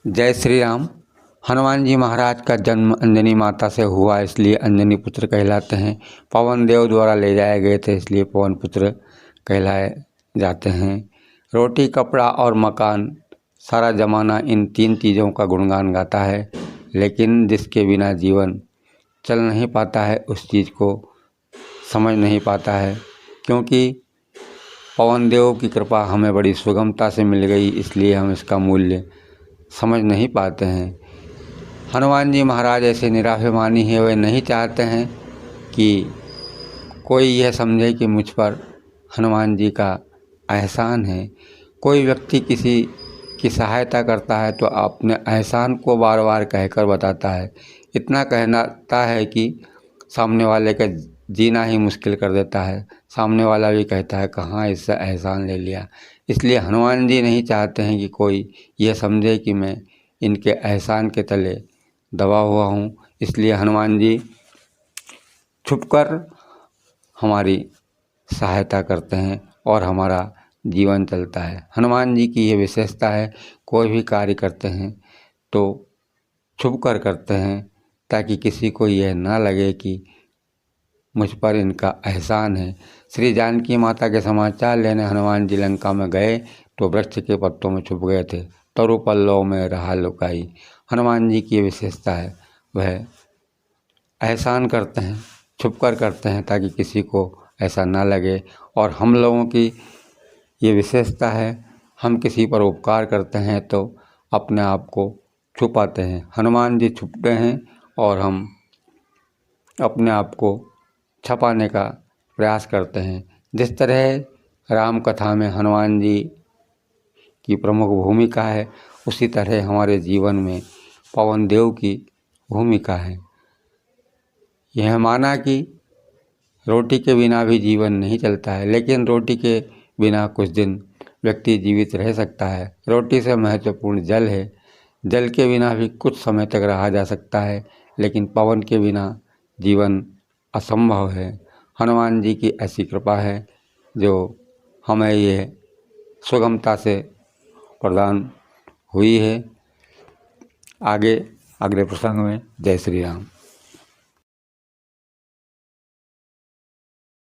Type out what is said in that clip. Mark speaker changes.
Speaker 1: जय श्री राम। हनुमान जी महाराज का जन्म अंजनी माता से हुआ, इसलिए अंजनी पुत्र कहलाते हैं। पवन देव द्वारा ले जाए गए थे, इसलिए पवन पुत्र कहलाए जाते हैं। रोटी, कपड़ा और मकान, सारा ज़माना इन तीन चीज़ों का गुणगान गाता है, लेकिन जिसके बिना जीवन चल नहीं पाता है उस चीज़ को समझ नहीं पाता है। क्योंकि पवन देव की कृपा हमें बड़ी सुगमता से मिल गई, इसलिए हम इसका मूल्य समझ नहीं पाते हैं। हनुमान जी महाराज ऐसे निराभिमानी हैं, वे नहीं चाहते हैं कि कोई यह समझे कि मुझ पर हनुमान जी का एहसान है। कोई व्यक्ति किसी की सहायता करता है तो अपने एहसान को बार बार कहकर बताता है, इतना कहता है कि सामने वाले का जीना ही मुश्किल कर देता है। सामने वाला भी कहता है कहाँ इससे एहसान ले लिया। इसलिए हनुमान जी नहीं चाहते हैं कि कोई यह समझे कि मैं इनके एहसान के तले दबा हुआ हूँ। इसलिए हनुमान जी छुपकर हमारी सहायता करते हैं और हमारा जीवन चलता है। हनुमान जी की ये विशेषता है, कोई भी कार्य करते हैं तो छुपकर करते हैं, ताकि किसी को यह ना लगे कि मुझ पर इनका एहसान है। श्री जानकी माता के समाचार लेने हनुमान जी लंका में गए तो वृक्ष के पत्तों में छुप गए थे, तरु पल्लव में रहा लुकाई। हनुमान जी की ये विशेषता है, वह एहसान करते हैं, छुपकर करते हैं ताकि किसी को ऐसा ना लगे। और हम लोगों की ये विशेषता है, हम किसी पर उपकार करते हैं तो अपने आप को छुपाते हैं। हनुमान जी छुपते हैं और हम अपने आप को छुपाने का प्रयास करते हैं। जिस तरह राम कथा में हनुमान जी की प्रमुख भूमिका है, उसी तरह हमारे जीवन में पवन देव की भूमिका है। यह माना कि रोटी के बिना भी जीवन नहीं चलता है, लेकिन रोटी के बिना कुछ दिन व्यक्ति जीवित रह सकता है। रोटी से महत्वपूर्ण जल है, जल के बिना भी कुछ समय तक रहा जा सकता है, लेकिन पवन के बिना जीवन असंभव है। हनुमान जी की ऐसी कृपा है जो हमें ये सुगमता से प्रदान हुई है। आगे अगले प्रसंग में। जय श्री राम।